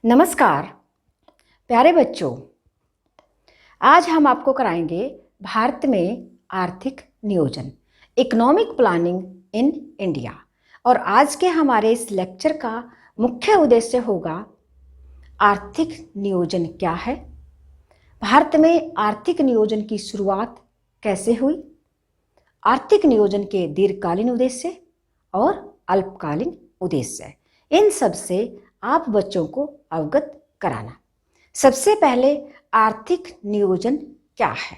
नमस्कार प्यारे बच्चों, आज हम आपको कराएंगे भारत में आर्थिक नियोजन, इकोनॉमिक प्लानिंग इन इंडिया। और आज के हमारे इस लेक्चर का मुख्य उद्देश्य होगा आर्थिक नियोजन क्या है, भारत में आर्थिक नियोजन की शुरुआत कैसे हुई, आर्थिक नियोजन के दीर्घकालीन उद्देश्य और अल्पकालीन उद्देश्य, इन सब से आप बच्चों को अवगत कराना। सबसे पहले आर्थिक नियोजन क्या है?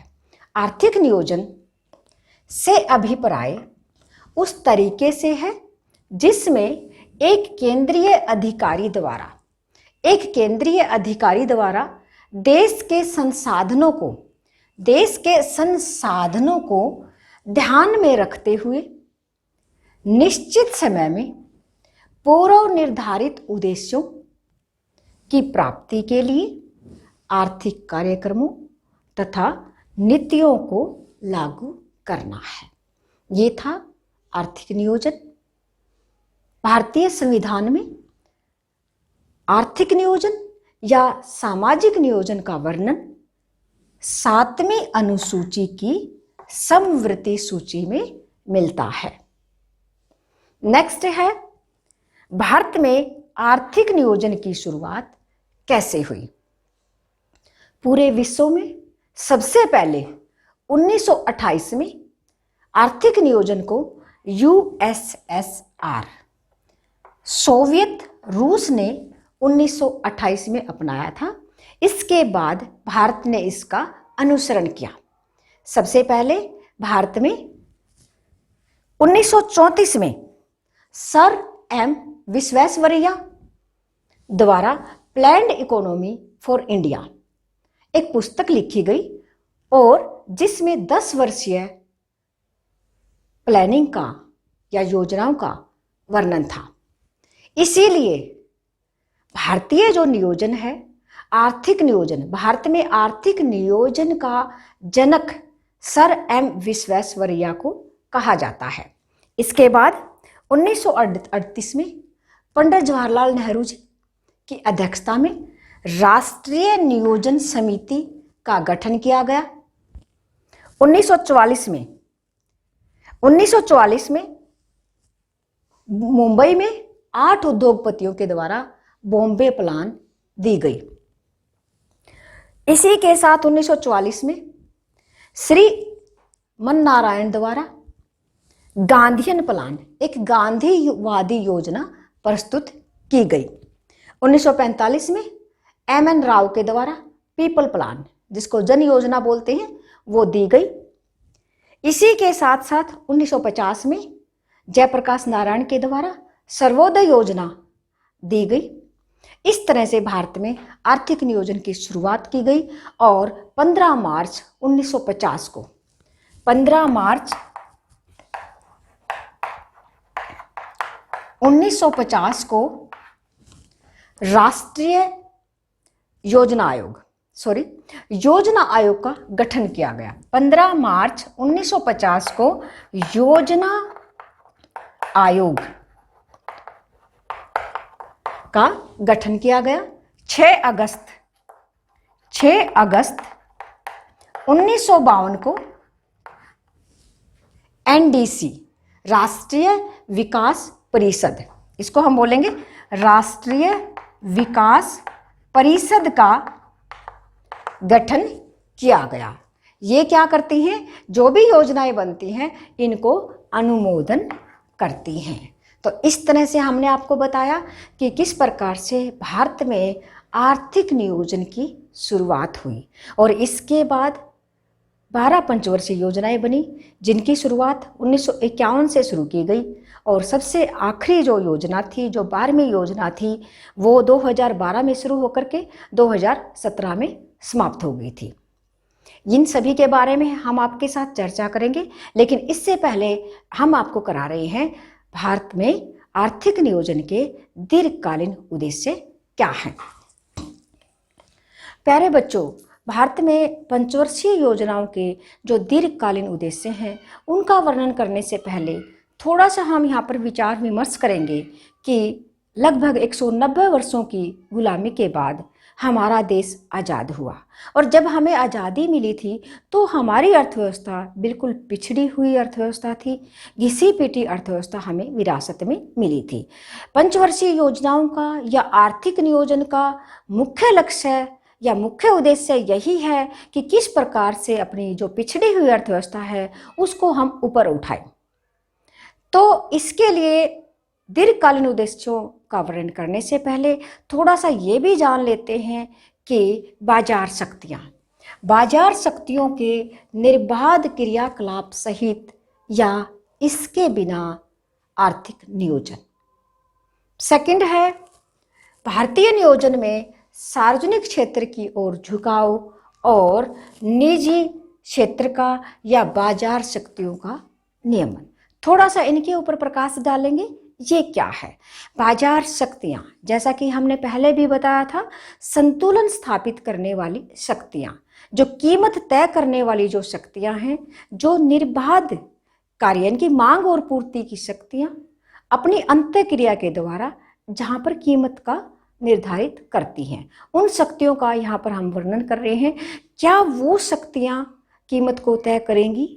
आर्थिक नियोजन से अभिप्राय उस तरीके से है जिसमें एक केंद्रीय अधिकारी द्वारा देश के संसाधनों को ध्यान में रखते हुए निश्चित समय में पूर्व निर्धारित उद्देश्यों की प्राप्ति के लिए आर्थिक कार्यक्रमों तथा नीतियों को लागू करना है। ये था आर्थिक नियोजन। भारतीय संविधान में आर्थिक नियोजन या सामाजिक नियोजन का वर्णन 7वीं अनुसूची की समवर्ती सूची में मिलता है। नेक्स्ट है, भारत में आर्थिक नियोजन की शुरुआत कैसे हुई? पूरे विश्व में सबसे पहले 1928 में आर्थिक नियोजन को यूएसएसआर सोवियत रूस ने 1928 में अपनाया था। इसके बाद भारत ने इसका अनुसरण किया। सबसे पहले भारत में 1934 में सर एम विश्वेश्वरैया द्वारा प्लान्ड इकोनॉमी फॉर इंडिया एक पुस्तक लिखी गई और जिसमें 10 वर्षीय प्लानिंग का या योजनाओं का वर्णन था। इसीलिए भारतीय जो नियोजन है, आर्थिक नियोजन, भारत में आर्थिक नियोजन का जनक सर एम विश्वेश्वरैया को कहा जाता है। इसके बाद 1938 में पंडित जवाहरलाल नेहरू जी की अध्यक्षता में राष्ट्रीय नियोजन समिति का गठन किया गया। 1944 में मुंबई में 8 उद्योगपतियों के द्वारा बॉम्बे प्लान दी गई। इसी के साथ 1944 में श्री मन नारायण द्वारा गांधीयन प्लान, एक गांधीवादी योजना प्रस्तुत की गई। 1945 में एम.एन. राव के द्वारा पीपल प्लान, जिसको जन योजना बोलते हैं, वो दी गई। इसी के साथ साथ 1950 में जयप्रकाश नारायण के द्वारा सर्वोदय योजना दी गई। इस तरह से भारत में आर्थिक नियोजन की शुरुआत की गई और 15 मार्च 1950 को राष्ट्रीय योजना आयोग का गठन किया गया। 15 मार्च 1950 को योजना आयोग का गठन किया गया। 6 अगस्त 1952 को एनडीसी, राष्ट्रीय विकास परिषद, इसको हम बोलेंगे राष्ट्रीय विकास परिषद का गठन किया गया। ये क्या करती हैं? जो भी योजनाएं बनती हैं इनको अनुमोदन करती हैं। तो इस तरह से हमने आपको बताया कि किस प्रकार से भारत में आर्थिक नियोजन की शुरुआत हुई और इसके बाद 12 पंचवर्षीय योजनाएं बनी, जिनकी शुरुआत 1951 से शुरू की गई और सबसे आखिरी जो योजना थी, जो 12वीं योजना थी, वो 2012 में शुरू होकर के 2017 में समाप्त हो गई थी। इन सभी के बारे में हम आपके साथ चर्चा करेंगे, लेकिन इससे पहले हम आपको करा रहे हैं भारत में आर्थिक नियोजन के दीर्घकालीन उद्देश्य क्या हैं। प्यारे बच्चों, भारत में पंचवर्षीय योजनाओं के जो दीर्घकालीन उद्देश्य हैं उनका वर्णन करने से पहले थोड़ा सा हम यहाँ पर विचार विमर्श करेंगे कि लगभग 190 वर्षों की गुलामी के बाद हमारा देश आज़ाद हुआ। और जब हमें आज़ादी मिली थी तो हमारी अर्थव्यवस्था बिल्कुल पिछड़ी हुई अर्थव्यवस्था थी, घिसी पिटी अर्थव्यवस्था हमें विरासत में मिली थी। पंचवर्षीय योजनाओं का या आर्थिक नियोजन का मुख्य लक्ष्य या मुख्य उद्देश्य यही है कि किस प्रकार से अपनी जो पिछड़ी हुई अर्थव्यवस्था है उसको हम ऊपर उठाएं। तो इसके लिए दीर्घकालीन उद्देश्यों का वर्णन करने से पहले थोड़ा सा ये भी जान लेते हैं कि बाजार शक्तियों के निर्बाध क्रियाकलाप सहित या इसके बिना आर्थिक नियोजन। सेकंड है भारतीय नियोजन में सार्वजनिक क्षेत्र की ओर झुकाव और निजी क्षेत्र का या बाजार शक्तियों का नियमन। थोड़ा सा इनके ऊपर प्रकाश डालेंगे। ये क्या है? बाजार शक्तियाँ, जैसा कि हमने पहले भी बताया था, संतुलन स्थापित करने वाली शक्तियाँ, जो कीमत तय करने वाली जो शक्तियाँ हैं, जो निर्बाध कार्यान्वयन की मांग और पूर्ति की शक्तियाँ अपनी अंतःक्रिया के द्वारा जहाँ पर कीमत का निर्धारित करती हैं, उन शक्तियों का यहाँ पर हम वर्णन कर रहे हैं। क्या वो शक्तियाँ कीमत को तय करेंगी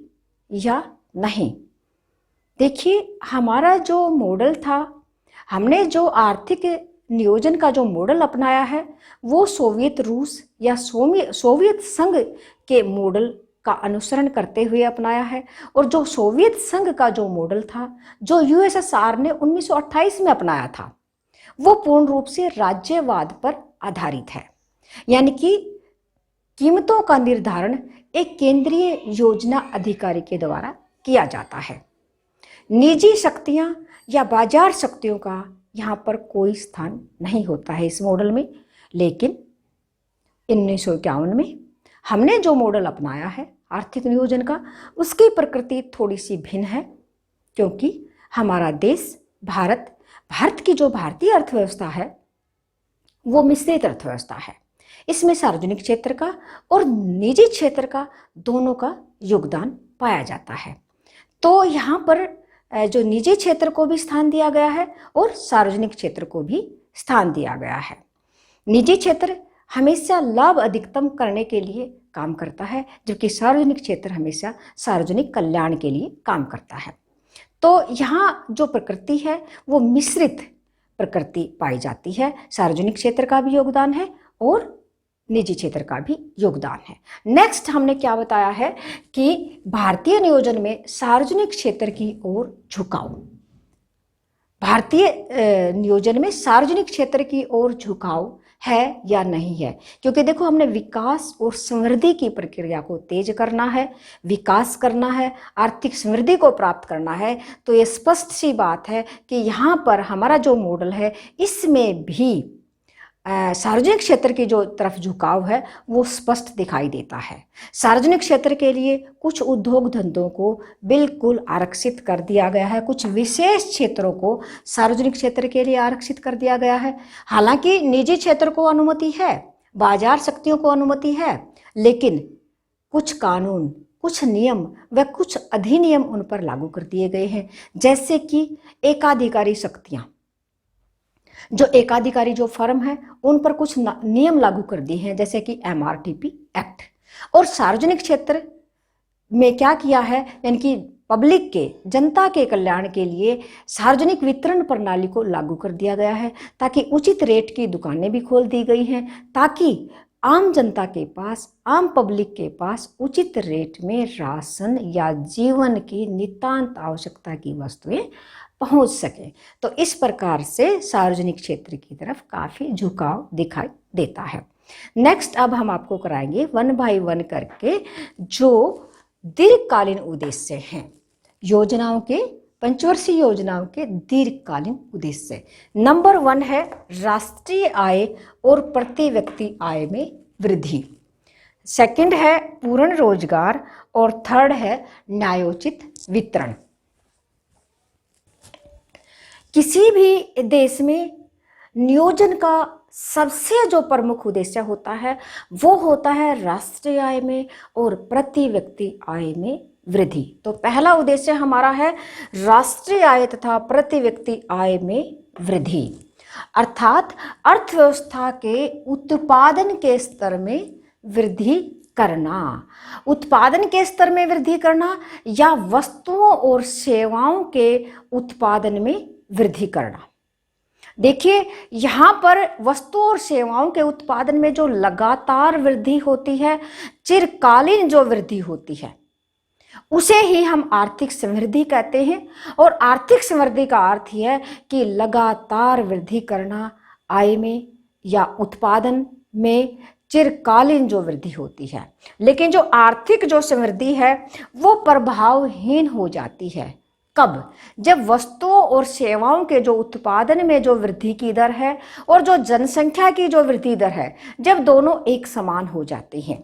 या नहीं? देखिए, हमारा जो मॉडल था, हमने जो आर्थिक नियोजन का जो मॉडल अपनाया है वो सोवियत रूस या सोवियत संघ के मॉडल का अनुसरण करते हुए अपनाया है। और जो सोवियत संघ का जो मॉडल था, जो यूएसएसआर ने 1928 में अपनाया था, वो पूर्ण रूप से राज्यवाद पर आधारित है। यानी कि कीमतों का निर्धारण एक केंद्रीय योजना अधिकारी के द्वारा किया जाता है। निजी शक्तियां या बाजार शक्तियों का यहाँ पर कोई स्थान नहीं होता है इस मॉडल में। लेकिन 1951 में हमने जो मॉडल अपनाया है आर्थिक नियोजन का, उसकी प्रकृति थोड़ी सी भिन्न है, क्योंकि हमारा देश भारत की जो भारतीय अर्थव्यवस्था है वो मिश्रित अर्थव्यवस्था है। इसमें सार्वजनिक क्षेत्र का और निजी क्षेत्र का दोनों का योगदान पाया जाता है। तो यहाँ पर जो निजी क्षेत्र को भी स्थान दिया गया है और सार्वजनिक क्षेत्र को भी स्थान दिया गया है। निजी क्षेत्र हमेशा लाभ अधिकतम करने के लिए काम करता है, जबकि सार्वजनिक क्षेत्र हमेशा सार्वजनिक कल्याण के लिए काम करता है। तो यहाँ जो प्रकृति है वो मिश्रित प्रकृति पाई जाती है। सार्वजनिक क्षेत्र का भी योगदान है और निजी क्षेत्र का भी योगदान है। नेक्स्ट हमने क्या बताया है कि भारतीय नियोजन में सार्वजनिक क्षेत्र की ओर झुकाव। भारतीय नियोजन में सार्वजनिक क्षेत्र की ओर झुकाव है या नहीं है? क्योंकि देखो, हमने विकास और समृद्धि की प्रक्रिया को तेज करना है, विकास करना है, आर्थिक समृद्धि को प्राप्त करना है। तो ये स्पष्ट सी बात है कि यहाँ पर हमारा जो मॉडल है इसमें भी सार्वजनिक क्षेत्र की जो तरफ झुकाव है वो स्पष्ट दिखाई देता है। सार्वजनिक क्षेत्र के लिए कुछ उद्योग धंधों को बिल्कुल आरक्षित कर दिया गया है, कुछ विशेष क्षेत्रों को सार्वजनिक क्षेत्र के लिए आरक्षित कर दिया गया है। हालांकि निजी क्षेत्र को अनुमति है, बाजार शक्तियों को अनुमति है, लेकिन कुछ कानून, कुछ नियम व कुछ अधिनियम उन पर लागू कर दिए गए हैं। जैसे कि एकाधिकारी शक्तियाँ, जो एकाधिकारी जो फर्म है उन पर कुछ नियम लागू कर दिए हैं, जैसे कि MRTP एक्ट। और सार्वजनिक क्षेत्र में क्या किया है, यानी कि पब्लिक के, जनता के कल्याण के लिए सार्वजनिक वितरण प्रणाली को लागू कर दिया गया है, ताकि उचित रेट की दुकानें भी खोल दी गई हैं, ताकि आम जनता के पास, आम पब्लिक के पास उचित रेट में राशन या जीवन की नितांत आवश्यकता की वस्तुएं पहुंच सके। तो इस प्रकार से सार्वजनिक क्षेत्र की तरफ काफ़ी झुकाव दिखाई देता है। नेक्स्ट अब हम आपको कराएंगे 1 बाय 1 करके जो दीर्घकालीन उद्देश्य हैं योजनाओं के, पंचवर्षीय योजनाओं के दीर्घकालीन उद्देश्य। नंबर 1 है राष्ट्रीय आय और प्रति व्यक्ति आय में वृद्धि। सेकंड है पूर्ण रोजगार और थर्ड है न्यायोचित वितरण। किसी भी देश में नियोजन का सबसे जो प्रमुख उद्देश्य होता है वो होता है राष्ट्रीय आय में और प्रति व्यक्ति आय में वृद्धि। तो पहला उद्देश्य हमारा है राष्ट्रीय आय तथा प्रति व्यक्ति आय में वृद्धि। अर्थात अर्थव्यवस्था के उत्पादन के स्तर में वृद्धि करना। उत्पादन के स्तर में वृद्धि करना या वस्तुओं और सेवाओं के उत्पादन में वृद्धि करना। देखिए यहाँ पर वस्तुओं और सेवाओं के उत्पादन में जो लगातार वृद्धि होती है, चिरकालीन जो वृद्धि होती है, उसे ही हम आर्थिक समृद्धि कहते हैं। और आर्थिक समृद्धि का अर्थ यह है कि लगातार वृद्धि करना आय में या उत्पादन में, चिरकालीन जो वृद्धि होती है। लेकिन जो आर्थिक जो समृद्धि है वो प्रभावहीन हो जाती है। कब? जब वस्तुओं और सेवाओं के जो उत्पादन में जो वृद्धि की दर है और जो जनसंख्या की जो वृद्धि दर है, जब दोनों एक समान हो जाते हैं।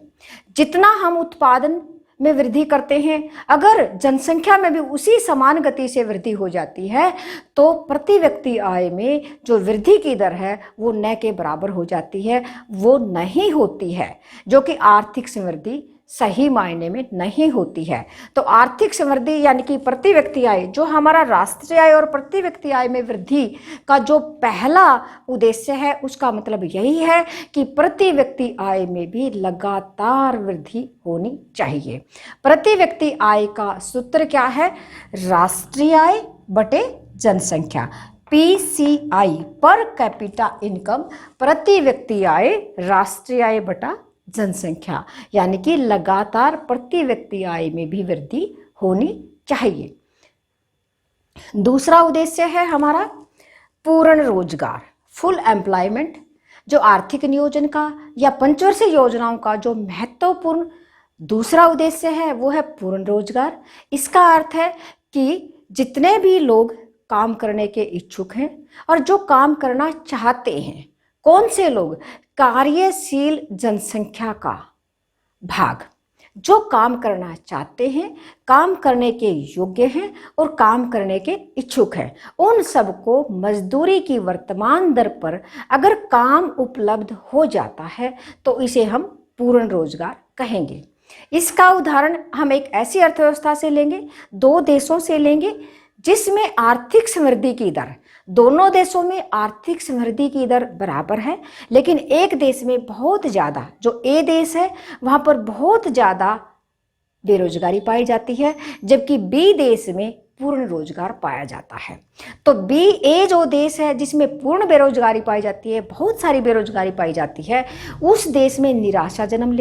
जितना हम उत्पादन में वृद्धि करते हैं, अगर जनसंख्या में भी उसी समान गति से वृद्धि हो जाती है तो प्रति व्यक्ति आय में जो वृद्धि की दर है वो न के बराबर हो जाती है, वो नहीं होती है, जो कि आर्थिक समृद्धि सही मायने में नहीं होती है। तो आर्थिक समृद्धि यानी कि प्रति व्यक्ति आय, जो हमारा राष्ट्रीय आय और प्रति व्यक्ति आय में वृद्धि का जो पहला उद्देश्य है, उसका मतलब यही है कि प्रति व्यक्ति आय में भी लगातार वृद्धि होनी चाहिए। प्रति व्यक्ति आय का सूत्र क्या है? राष्ट्रीय आय बटे जनसंख्या, PCI, पर कैपिटा इनकम, प्रति व्यक्ति आय राष्ट्रीय आय बटा जनसंख्या, यानी कि लगातार प्रति व्यक्ति आय में भी वृद्धि होनी चाहिए। दूसरा उद्देश्य है हमारा पूर्ण रोजगार, फुल एम्प्लॉयमेंट। जो आर्थिक नियोजन का या पंचवर्षीय योजनाओं का जो महत्वपूर्ण दूसरा उद्देश्य है वो है पूर्ण रोजगार। इसका अर्थ है कि जितने भी लोग काम करने के इच्छुक हैं और जो काम करना चाहते हैं, कौन से लोग? कार्यशील जनसंख्या का भाग, जो काम करना चाहते हैं, काम करने के योग्य हैं और काम करने के इच्छुक हैं, उन सबको मजदूरी की वर्तमान दर पर अगर काम उपलब्ध हो जाता है तो इसे हम पूर्ण रोजगार कहेंगे। इसका उदाहरण हम एक ऐसी अर्थव्यवस्था से लेंगे, दो देशों से लेंगे जिसमें आर्थिक समृद्धि की दर, दोनों देशों में आर्थिक समृद्धि की दर बराबर है, लेकिन एक देश में बहुत ज़्यादा, जो ए देश है वहाँ पर बहुत ज़्यादा बेरोजगारी पाई जाती है, जबकि बी देश में पूर्ण रोजगार पाया जाता है। तो ए जो देश है जिसमें पूर्ण बेरोजगारी पाई जाती है, बहुत सारी बेरोजगारी पाई जाती है, उस देश में निराशा जन्म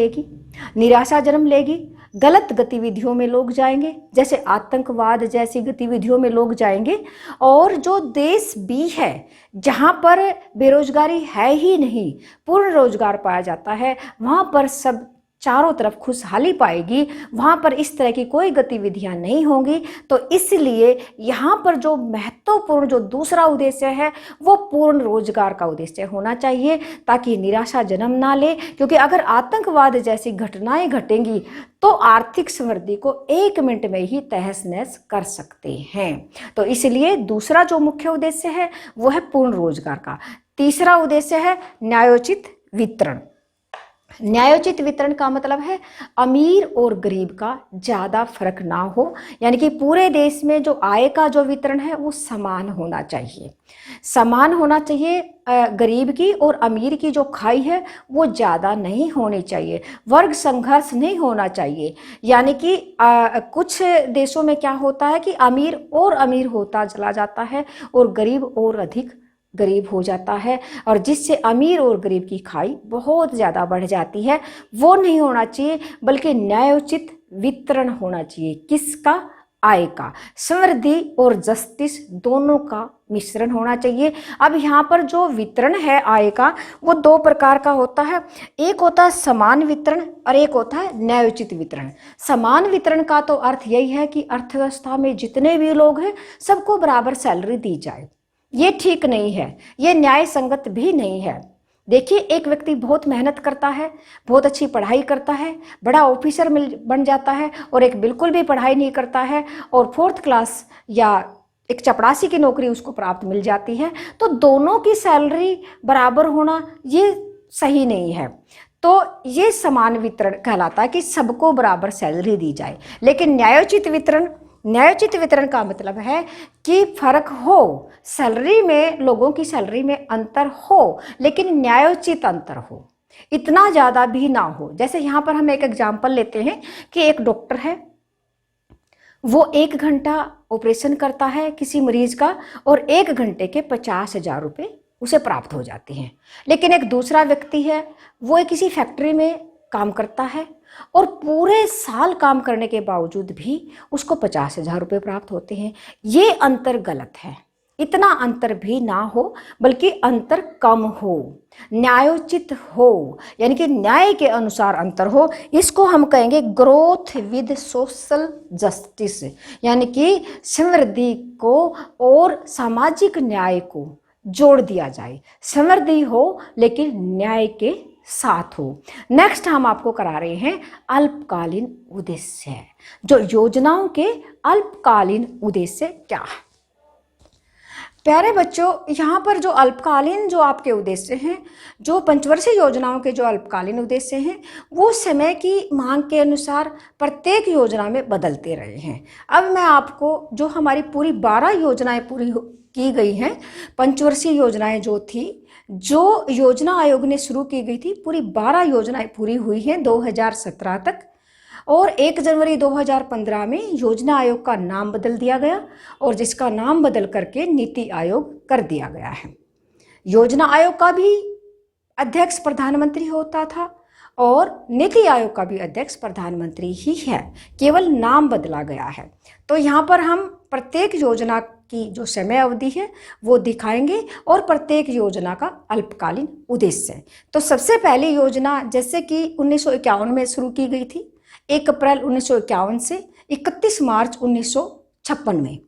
लेगी, गलत गतिविधियों में लोग जाएंगे, जैसे आतंकवाद जैसी गतिविधियों में लोग जाएंगे। और जो देश बी है जहाँ पर बेरोजगारी है ही नहीं, पूर्ण रोजगार पाया जाता है, वहाँ पर सब चारों तरफ खुशहाली पाएगी, वहाँ पर इस तरह की कोई गतिविधियाँ नहीं होंगी। तो इसलिए यहाँ पर जो महत्वपूर्ण जो दूसरा उद्देश्य है वो पूर्ण रोजगार का उद्देश्य होना चाहिए, ताकि निराशा जन्म ना ले, क्योंकि अगर आतंकवाद जैसी घटनाएं घटेंगी तो आर्थिक समृद्धि को 1 मिनट में ही तहस नहस कर सकते हैं। तो इसलिए दूसरा जो मुख्य उद्देश्य है वो है पूर्ण रोजगार का। तीसरा उद्देश्य है न्यायोचित वितरण। न्यायोचित वितरण का मतलब है अमीर और गरीब का ज़्यादा फर्क ना हो, यानी कि पूरे देश में जो आय का जो वितरण है वो समान होना चाहिए। समान होना चाहिए, गरीब की और अमीर की जो खाई है वो ज़्यादा नहीं होनी चाहिए, वर्ग संघर्ष नहीं होना चाहिए। यानी कि कुछ देशों में क्या होता है कि अमीर और अमीर होता चला जाता है और गरीब और अधिक गरीब हो जाता है, और जिससे अमीर और गरीब की खाई बहुत ज़्यादा बढ़ जाती है। वो नहीं होना चाहिए, बल्कि न्यायोचित वितरण होना चाहिए। किसका? आय का। समृद्धि और जस्टिस दोनों का मिश्रण होना चाहिए। अब यहाँ पर जो वितरण है आय का वो 2 प्रकार का होता है, एक होता है समान वितरण और एक होता है न्यायोचित वितरण। समान वितरण का तो अर्थ यही है कि अर्थव्यवस्था में जितने भी लोग हैं सबको बराबर सैलरी दी जाए। ये ठीक नहीं है, ये न्याय संगत भी नहीं है। देखिए, एक व्यक्ति बहुत मेहनत करता है, बहुत अच्छी पढ़ाई करता है, बड़ा ऑफिसर बन जाता है, और एक बिल्कुल भी पढ़ाई नहीं करता है और 4th क्लास या एक चपरासी की नौकरी उसको प्राप्त मिल जाती है। तो दोनों की सैलरी बराबर होना ये सही नहीं है। तो ये समान वितरण कहलाता है कि सबको बराबर सैलरी दी जाए। लेकिन न्यायोचित वितरण न्यायोचित वितरण का मतलब है कि फर्क हो, सैलरी में, लोगों की सैलरी में अंतर हो, लेकिन न्यायोचित अंतर हो, इतना ज़्यादा भी ना हो। जैसे यहाँ पर हम एक एग्जाम्पल लेते हैं कि एक डॉक्टर है, वो 1 घंटा ऑपरेशन करता है किसी मरीज का और 1 घंटे के 50,000 रुपये उसे प्राप्त हो जाते हैं। लेकिन एक दूसरा व्यक्ति है, वो किसी फैक्ट्री में काम करता है और पूरे साल काम करने के बावजूद भी उसको 50,000 रुपये प्राप्त होते हैं। ये अंतर गलत है। इतना अंतर भी ना हो, बल्कि अंतर कम हो, न्यायोचित हो, यानी कि न्याय के अनुसार अंतर हो। इसको हम कहेंगे ग्रोथ विद सोशल जस्टिस, यानी कि समृद्धि को और सामाजिक न्याय को जोड़ दिया जाए। समृद्धि हो लेकिन न्याय के साथ हो। नेक्स्ट हम आपको करा रहे हैं अल्पकालीन उद्देश्य। जो योजनाओं के अल्पकालीन उद्देश्य क्या है? प्यारे बच्चों, यहाँ पर जो अल्पकालीन जो आपके उद्देश्य हैं, जो पंचवर्षीय योजनाओं के जो अल्पकालीन उद्देश्य हैं, वो समय की मांग के अनुसार प्रत्येक योजना में बदलते रहे हैं। अब मैं आपको जो हमारी पूरी 12 योजनाएं पूरी की गई हैं, पंचवर्षीय योजनाएं जो थी, जो योजना आयोग ने शुरू की गई थी, पूरी 12 योजनाएं पूरी हुई हैं 2017 तक। और 1 जनवरी 2015 में योजना आयोग का नाम बदल दिया गया और जिसका नाम बदल करके नीति आयोग कर दिया गया है। योजना आयोग का भी अध्यक्ष प्रधानमंत्री होता था और नीति आयोग का भी अध्यक्ष प्रधानमंत्री ही है, केवल नाम बदला गया है। तो यहाँ पर हम प्रत्येक योजना की जो समय अवधि है वो दिखाएंगे और प्रत्येक योजना का अल्पकालीन उद्देश्य है। तो सबसे पहली योजना जैसे कि 1951 में शुरू की गई थी, 1 अप्रैल 1951 से 31 मार्च 1956 में,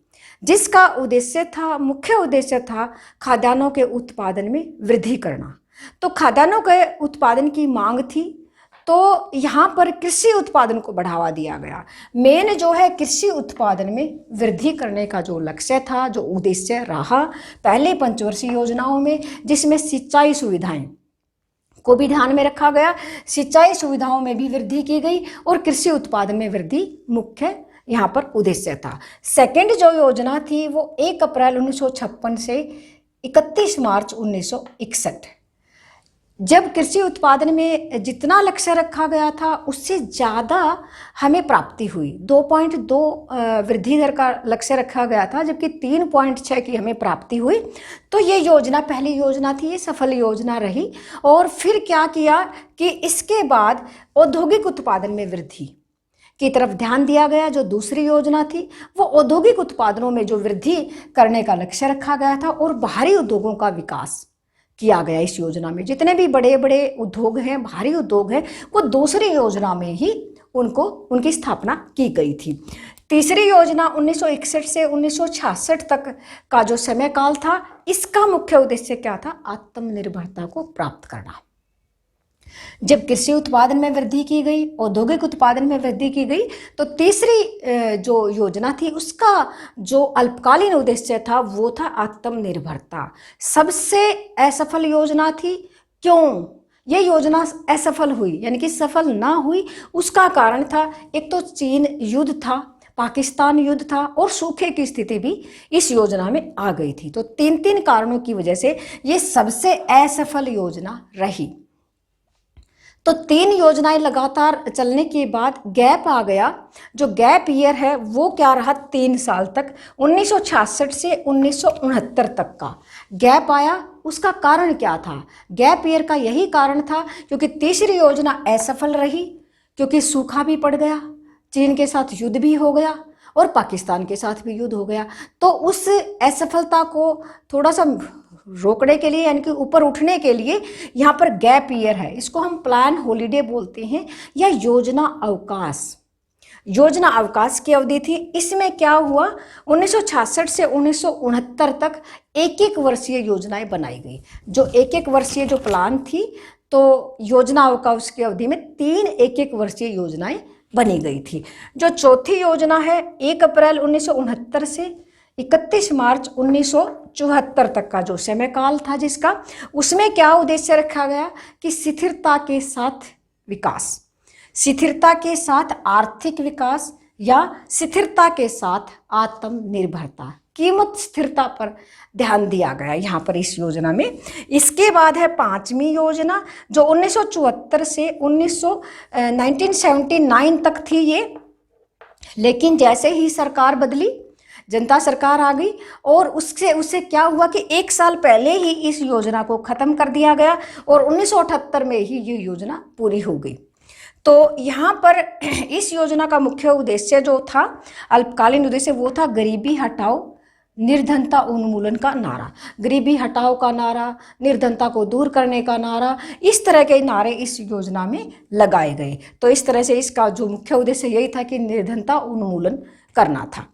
जिसका उद्देश्य था, मुख्य उद्देश्य था खाद्यान्नों के उत्पादन में वृद्धि करना। तो खाद्यान्नों के उत्पादन की मांग थी, तो यहाँ पर कृषि उत्पादन को बढ़ावा दिया गया। मेन जो है कृषि उत्पादन में वृद्धि करने का जो लक्ष्य था, जो उद्देश्य रहा पहले पंचवर्षीय योजनाओं में, जिसमें सिंचाई सुविधाएं को भी ध्यान में रखा गया, सिंचाई सुविधाओं में भी वृद्धि की गई और कृषि उत्पादन में वृद्धि मुख्य यहाँ पर उद्देश्य था। सेकेंड जो योजना थी वो 1 अप्रैल 1956 से 31 मार्च 1961, जब कृषि उत्पादन में जितना लक्ष्य रखा गया था उससे ज़्यादा हमें प्राप्ति हुई। 2.2 वृद्धि दर का लक्ष्य रखा गया था, जबकि 3.6 की हमें प्राप्ति हुई। तो ये योजना पहली योजना थी, ये सफल योजना रही। और फिर क्या किया कि इसके बाद औद्योगिक उत्पादन में वृद्धि की तरफ ध्यान दिया गया। जो दूसरी योजना थी वो औद्योगिक उत्पादनों में जो वृद्धि करने का लक्ष्य रखा गया था और बाहरी उद्योगों का विकास किया गया। इस योजना में जितने भी बड़े बड़े उद्योग हैं, भारी उद्योग हैं, वो दूसरी योजना में ही उनकी स्थापना की गई थी। तीसरी योजना 1961 से 1966 तक का जो समय काल था, इसका मुख्य उद्देश्य क्या था? आत्मनिर्भरता को प्राप्त करना। जब कृषि उत्पादन में वृद्धि की गई, औद्योगिक उत्पादन में वृद्धि की गई, तो तीसरी जो योजना थी उसका जो अल्पकालीन उद्देश्य था वो था आत्मनिर्भरता। सबसे असफल योजना थी। क्यों ये योजना असफल हुई, यानी कि सफल ना हुई? उसका कारण था, एक तो चीन युद्ध था, पाकिस्तान युद्ध था और सूखे की स्थिति भी इस योजना में आ गई थी। तो 3 कारणों की वजह से ये सबसे असफल योजना रही। तो 3 योजनाएं लगातार चलने के बाद गैप आ गया। जो गैप ईयर है वो क्या रहा? 3 साल तक, 1966 से 1969 तक का गैप आया। उसका कारण क्या था? गैप ईयर का यही कारण था क्योंकि तीसरी योजना असफल रही, क्योंकि सूखा भी पड़ गया, चीन के साथ युद्ध भी हो गया और पाकिस्तान के साथ भी युद्ध हो गया। तो उस असफलता को थोड़ा सा रोकने के लिए, यानी कि ऊपर उठने के लिए यहाँ पर गैप ईयर है, इसको हम प्लान हॉलीडे बोलते हैं या योजना अवकाश। योजना अवकाश की अवधि थी। इसमें क्या हुआ? 1966 से 1969 तक 1-1 वर्षीय योजनाएं बनाई गई। जो 1-1 वर्षीय जो प्लान थी, तो योजना अवकाश की अवधि में 3 1-1 वर्षीय योजनाएं बनी गई थी। जो चौथी योजना है 1 अप्रैल 1969 से 31 मार्च 1974 तक का जो समय काल था जिसका, उसमें क्या उद्देश्य रखा गया कि स्थिरता के साथ विकास, स्थिरता के साथ आर्थिक विकास, या स्थिरता के साथ आत्मनिर्भरता, कीमत स्थिरता पर ध्यान दिया गया यहाँ पर इस योजना में। इसके बाद है 5वीं योजना जो 1974 से 1979 तक थी ये, लेकिन जैसे ही सरकार बदली, जनता सरकार आ गई और उससे क्या हुआ कि 1 साल पहले ही इस योजना को ख़त्म कर दिया गया और 1978 में ही ये योजना पूरी हो गई। तो यहाँ पर इस योजना का मुख्य उद्देश्य जो था, अल्पकालीन उद्देश्य, वो था गरीबी हटाओ निर्धनता उन्मूलन का नारा। गरीबी हटाओ का नारा, निर्धनता को दूर करने का नारा, इस तरह के नारे इस योजना में लगाए गए। तो इस तरह से इसका जो मुख्य उद्देश्य यही था कि निर्धनता उन्मूलन करना था।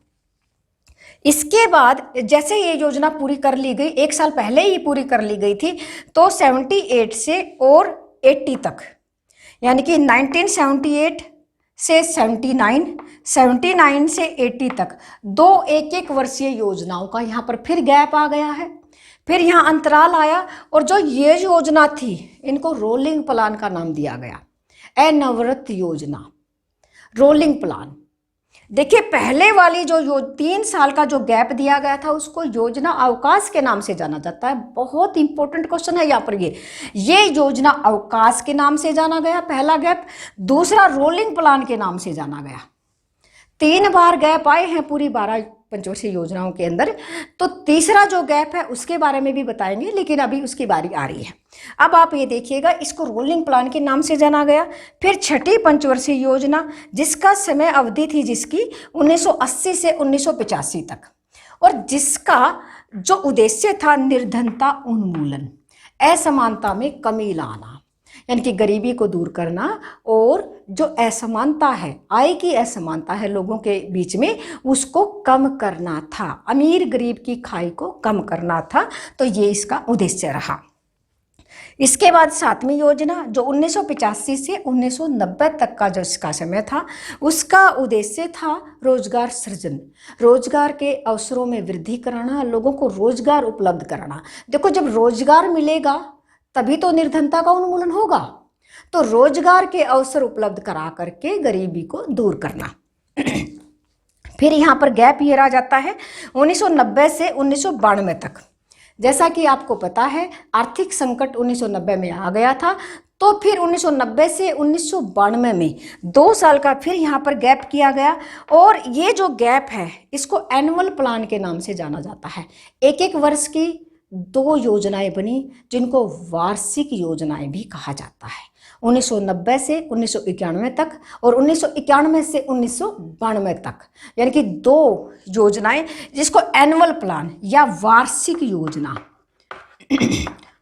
इसके बाद जैसे ये योजना पूरी कर ली गई, 1 साल पहले ही पूरी कर ली गई थी, तो 78 से और 80 तक, यानी कि 1978 से 79, 79 से 80 तक 2 1-1 वर्षीय योजनाओं का यहाँ पर फिर गैप आ गया है। फिर यहाँ अंतराल आया और जो ये योजना थी इनको रोलिंग प्लान का नाम दिया गया, अनवरत योजना, रोलिंग प्लान। देखिए पहले वाली जो 3 साल का जो गैप दिया गया था उसको योजना अवकाश के नाम से जाना जाता है। बहुत इंपॉर्टेंट क्वेश्चन है यहाँ पर ये योजना अवकाश के नाम से जाना गया पहला गैप। दूसरा रोलिंग प्लान के नाम से जाना गया। 3 बार गैप आए हैं पूरी 12 पंचवर्षीय योजनाओं के अंदर। तो तीसरा जो गैप है उसके बारे में भी बताएंगे, लेकिन अभी उसकी बारी आ रही है। अब आप ये देखिएगा, इसको रोलिंग प्लान के नाम से जाना गया। फिर 6ठी पंचवर्षीय योजना जिसका समय अवधि थी जिसकी 1980 से 1985 तक, और जिसका जो उद्देश्य था निर्धनता उन्मूलन, असमानता में कमी लाना, यानी कि गरीबी को दूर करना और जो असमानता है, आय की असमानता है लोगों के बीच में, उसको कम करना था। अमीर गरीब की खाई को कम करना था। तो ये इसका उद्देश्य रहा। इसके बाद 7वीं योजना जो 1985 से 1990 तक का जो इसका समय था, उसका उद्देश्य था रोजगार सृजन, रोजगार के अवसरों में वृद्धि कराना, लोगों को रोजगार उपलब्ध कराना। देखो जब रोजगार मिलेगा तभी तो निर्धनता का उन्मूलन होगा। तो रोजगार के अवसर उपलब्ध करा करके गरीबी को दूर करना। फिर यहाँ पर गैप ये रह जाता है 1990 से 1992 तक। जैसा कि आपको पता है आर्थिक संकट 1990 में आ गया था, तो फिर 1990 से 1992 में 2 साल का फिर यहाँ पर गैप किया गया। और ये जो गैप है इसको एनुअल प्लान के नाम से जाना जाता है। 1-1 वर्ष की 2 योजनाएं बनी जिनको वार्षिक योजनाएं भी कहा जाता है। 1990 से 1991 तक और 1991 से 1992 तक, यानी कि 2 योजनाएं जिसको एनुअल प्लान या वार्षिक योजना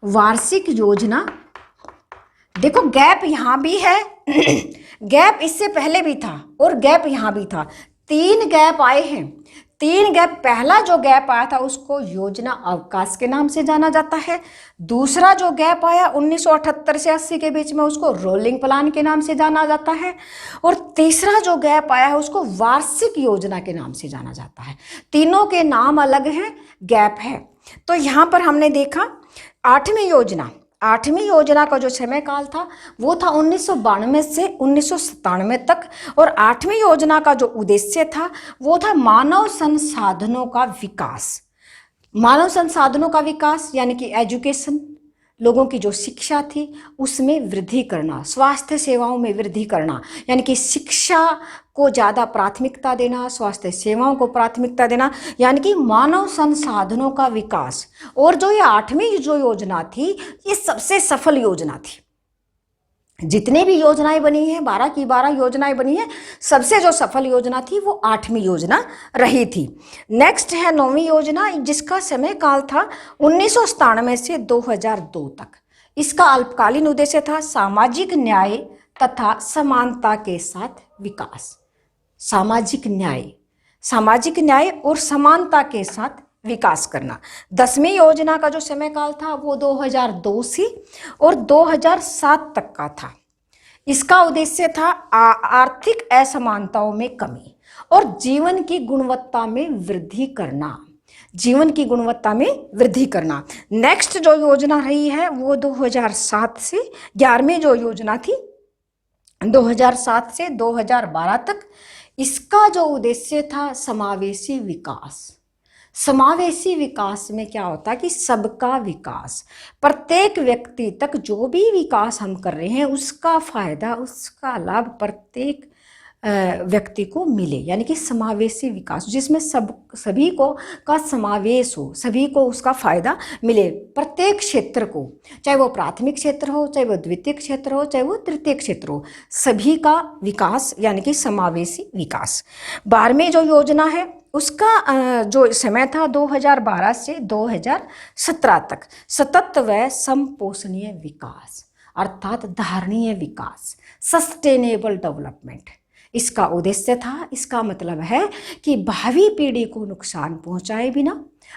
वार्षिक योजना। देखो गैप यहाँ भी है, गैप इससे पहले भी था और गैप यहाँ भी था। 3 गैप आए हैं। 3 गैप, पहला जो गैप आया था उसको योजना अवकाश के नाम से जाना जाता है। दूसरा जो गैप आया 1978 से 80 के बीच में उसको रोलिंग प्लान के नाम से जाना जाता है। और तीसरा जो गैप आया है उसको वार्षिक योजना के नाम से जाना जाता है। तीनों के नाम अलग हैं, गैप है। तो यहाँ पर हमने देखा 8वीं योजना का जो समय काल था वो था 1992 से 1997 तक। और 8वीं योजना का जो उद्देश्य था वो था मानव संसाधनों का विकास। मानव संसाधनों का विकास यानी कि एजुकेशन, लोगों की जो शिक्षा थी उसमें वृद्धि करना, स्वास्थ्य सेवाओं में वृद्धि करना, यानी कि शिक्षा को ज़्यादा प्राथमिकता देना, स्वास्थ्य सेवाओं को प्राथमिकता देना, यानी कि मानव संसाधनों का विकास। और जो ये 8वीं जो योजना थी ये सबसे सफल योजना थी। जितनी भी योजनाएं बनी हैं, 12 की 12 योजनाएं बनी हैं, सबसे जो सफल योजना थी वो 8वीं योजना रही थी। नेक्स्ट है 9वीं योजना जिसका समय काल था 1997 से 2002 तक। इसका अल्पकालीन उद्देश्य था सामाजिक न्याय तथा समानता के साथ विकास। सामाजिक न्याय और समानता के साथ विकास करना। 10वीं योजना का जो समय काल था वो 2002 से और 2007 तक का था। इसका उद्देश्य था आर्थिक असमानताओं में कमी और जीवन की गुणवत्ता में वृद्धि करना। नेक्स्ट जो योजना रही है वो 2007 से 11वीं जो योजना थी 2007 से 2012 तक। इसका जो उद्देश्य था समावेशी विकास। समावेशी विकास में क्या होता है कि सबका विकास, प्रत्येक व्यक्ति तक जो भी विकास हम कर रहे हैं उसका फायदा, उसका लाभ प्रत्येक व्यक्ति को मिले, यानी कि समावेशी विकास जिसमें सभी को का समावेश हो, सभी को उसका फायदा मिले, प्रत्येक क्षेत्र को, चाहे वो प्राथमिक क्षेत्र हो, चाहे वो द्वितीय क्षेत्र हो, चाहे वो तृतीय क्षेत्र हो, सभी का विकास यानी कि समावेशी विकास। 12वीं जो योजना है उसका जो समय था 2012 से 2017 तक सतत व समपोषणीय विकास अर्थात धारणीय विकास, सस्टेनेबल डेवलपमेंट इसका उद्देश्य था। इसका मतलब है कि भावी पीढ़ी को नुकसान पहुंचाए बिना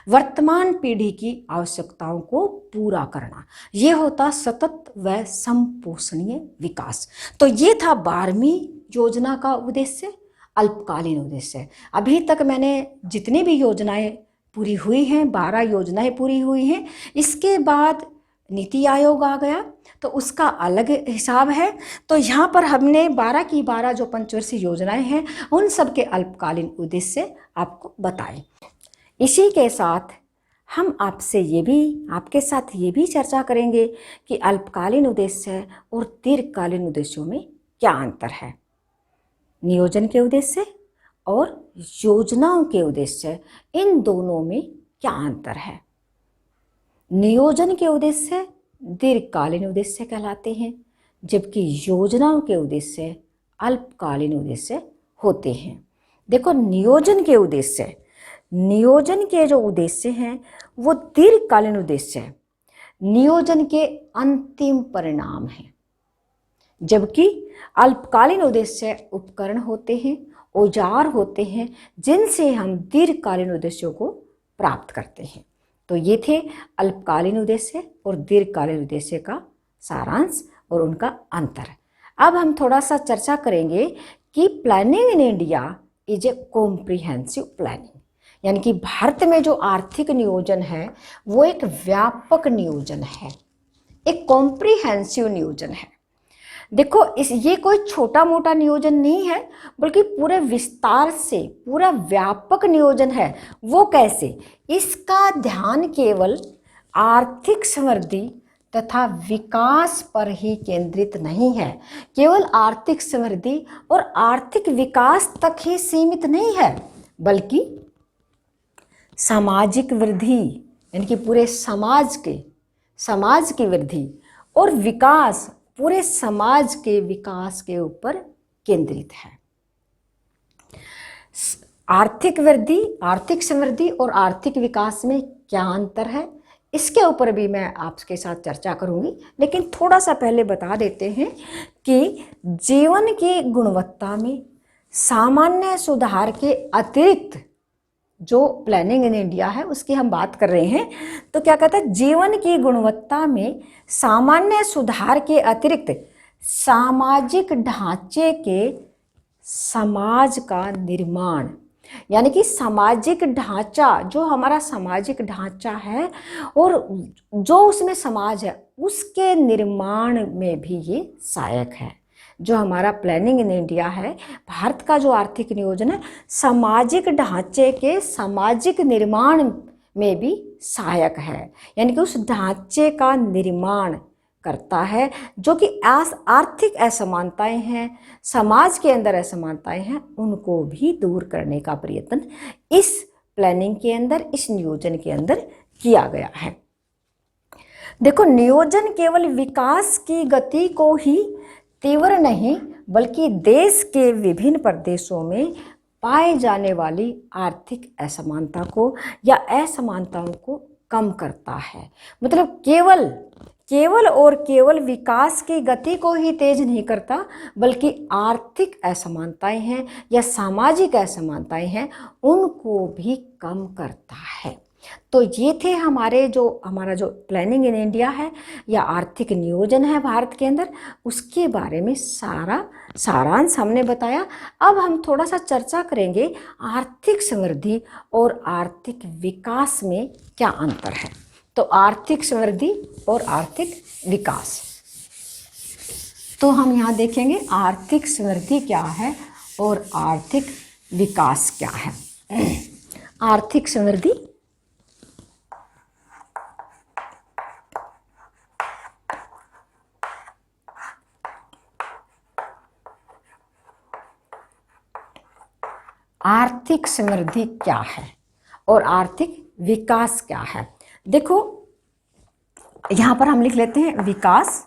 वर्तमान पीढ़ी की आवश्यकताओं को पूरा करना, ये होता सतत व समपोषणीय विकास। तो ये था 12वीं योजना का उद्देश्य, अल्पकालीन उद्देश्य। अभी तक मैंने जितनी भी योजनाएं पूरी हुई हैं, 12 योजनाएं पूरी हुई हैं, इसके बाद नीति आयोग आ गया तो उसका अलग हिसाब है। तो यहाँ पर हमने 12 की 12 जो पंचवर्षीय योजनाएं हैं उन सब के अल्पकालीन उद्देश्य आपको बताए। इसी के साथ हम आपके साथ ये भी चर्चा करेंगे कि अल्पकालीन उद्देश्य और दीर्घकालीन उद्देश्यों में क्या अंतर है। नियोजन के उद्देश्य और योजनाओं के उद्देश्य, इन दोनों में क्या अंतर है। नियोजन के उद्देश्य दीर्घकालीन उद्देश्य कहलाते हैं, जबकि योजनाओं के उद्देश्य अल्पकालीन उद्देश्य होते हैं। देखो, नियोजन के जो उद्देश्य हैं वो दीर्घकालीन उद्देश्य है, नियोजन के अंतिम परिणाम हैं, जबकि अल्पकालीन उद्देश्य उपकरण होते हैं, औजार होते हैं जिनसे हम दीर्घकालीन उद्देश्यों को प्राप्त करते हैं। तो ये थे अल्पकालीन उद्देश्य और दीर्घकालीन उद्देश्य का सारांश और उनका अंतर। अब हम थोड़ा सा चर्चा करेंगे कि planning in India is a comprehensive planning, यानी कि भारत में जो आर्थिक नियोजन है वो एक व्यापक नियोजन है, एक कॉम्प्रिहेंसिव नियोजन है। देखो, ये कोई छोटा मोटा नियोजन नहीं है, बल्कि पूरे विस्तार से पूरा व्यापक नियोजन है। वो कैसे? इसका ध्यान केवल आर्थिक समृद्धि तथा विकास पर ही केंद्रित नहीं है, केवल आर्थिक समृद्धि और आर्थिक विकास तक ही सीमित नहीं है, बल्कि सामाजिक वृद्धि यानी कि पूरे समाज की वृद्धि और विकास, पूरे समाज के विकास के ऊपर केंद्रित है। आर्थिक वृद्धि, आर्थिक समृद्धि और आर्थिक विकास में क्या अंतर है, इसके ऊपर भी मैं आपके साथ चर्चा करूंगी। लेकिन थोड़ा सा पहले बता देते हैं कि जीवन की गुणवत्ता में सामान्य सुधार के अतिरिक्त जो प्लानिंग इन इंडिया है उसकी हम बात कर रहे हैं। तो क्या कहता है, जीवन की गुणवत्ता में सामान्य सुधार के अतिरिक्त सामाजिक ढांचे के समाज का निर्माण, यानी कि सामाजिक ढांचा, जो हमारा सामाजिक ढांचा है और जो उसमें समाज है उसके निर्माण में भी ये सहायक है। जो हमारा प्लानिंग इन इंडिया है, भारत का जो आर्थिक नियोजन है, सामाजिक ढांचे के सामाजिक निर्माण में भी सहायक है, यानी कि उस ढांचे का निर्माण करता है जो कि आर्थिक असमानताएं हैं, समाज के अंदर असमानताएं हैं, उनको भी दूर करने का प्रयत्न इस प्लानिंग के अंदर, इस नियोजन के अंदर किया गया है। देखो, नियोजन केवल विकास की गति को ही तीव्र नहीं बल्कि देश के विभिन्न प्रदेशों में पाए जाने वाली आर्थिक असमानता को या असमानताओं को कम करता है। मतलब केवल विकास की गति को ही तेज नहीं करता, बल्कि आर्थिक असमानताएं हैं या सामाजिक असमानताएं हैं उनको भी कम करता है। तो ये थे हमारा जो प्लानिंग इन इंडिया है या आर्थिक नियोजन है भारत के अंदर, उसके बारे में सारांश हमने बताया। अब हम थोड़ा सा चर्चा करेंगे आर्थिक समृद्धि और आर्थिक विकास में क्या अंतर है। तो आर्थिक समृद्धि और आर्थिक विकास, तो हम यहाँ देखेंगे आर्थिक समृद्धि क्या है और आर्थिक विकास क्या है। आर्थिक समृद्धि आर्थिक समृद्धि क्या है और आर्थिक विकास क्या है। देखो यहां पर हम लिख लेते हैं विकास,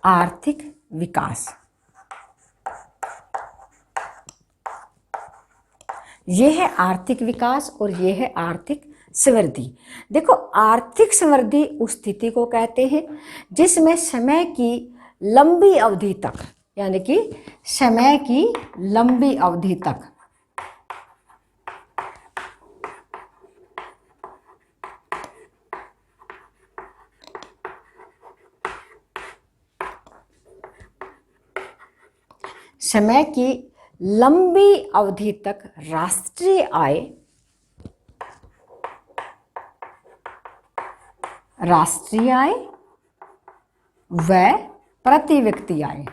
आर्थिक विकास। ये है आर्थिक विकास और ये है आर्थिक समृद्धि। देखो आर्थिक समृद्धि उस स्थिति को कहते हैं जिसमें समय की लंबी अवधि तक, यानी कि समय की लंबी अवधि तक समय की लंबी अवधि तक राष्ट्रीय आय, राष्ट्रीय आय व प्रति व्यक्ति आय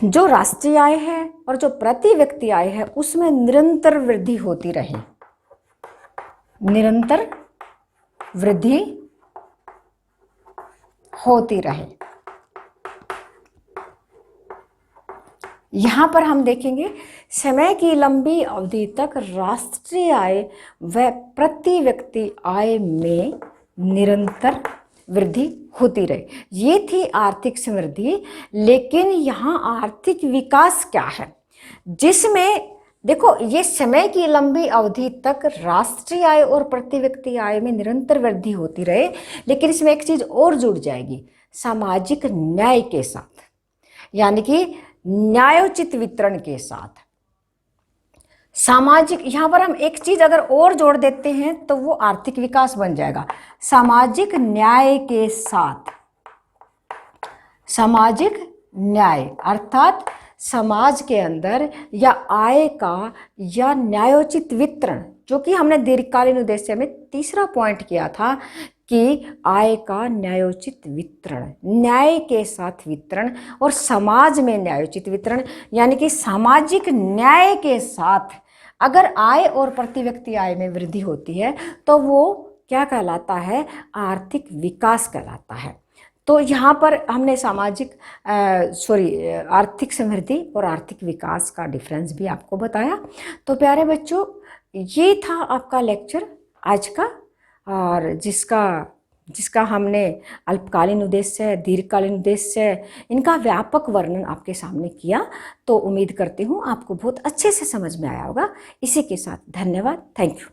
जो राष्ट्रीय आय है और जो प्रति व्यक्ति आय है उसमें निरंतर वृद्धि होती रहे, निरंतर वृद्धि होती रहे। यहां पर हम देखेंगे समय की लंबी अवधि तक राष्ट्रीय आय व प्रति व्यक्ति आय में निरंतर वृद्धि होती रहे, ये थी आर्थिक समृद्धि। लेकिन यहाँ आर्थिक विकास क्या है, जिसमें देखो ये समय की लंबी अवधि तक राष्ट्रीय आय और प्रति व्यक्ति आय में निरंतर वृद्धि होती रहे, लेकिन इसमें एक चीज और जुड़ जाएगी, सामाजिक न्याय के साथ, यानी कि न्यायोचित वितरण के साथ। सामाजिक, यहां पर हम एक चीज अगर और जोड़ देते हैं तो वो आर्थिक विकास बन जाएगा, सामाजिक न्याय के साथ। सामाजिक न्याय अर्थात समाज के अंदर या आय का या न्यायोचित वितरण, जो कि हमने दीर्घकालीन उद्देश्य में तीसरा पॉइंट किया था कि आय का न्यायोचित वितरण, न्याय के साथ वितरण और समाज में न्यायोचित वितरण, यानी कि सामाजिक न्याय के साथ अगर आय और प्रति व्यक्ति आय में वृद्धि होती है तो वो क्या कहलाता है, आर्थिक विकास कहलाता है। तो यहाँ पर हमने आर्थिक समृद्धि और आर्थिक विकास का डिफरेंस भी आपको बताया। तो प्यारे बच्चों ये था आपका लेक्चर आज का, और जिसका हमने अल्पकालीन उद्देश्य, दीर्घकालीन उद्देश्य, इनका व्यापक वर्णन आपके सामने किया। तो उम्मीद करती हूँ आपको बहुत अच्छे से समझ में आया होगा। इसी के साथ धन्यवाद, थैंक यू।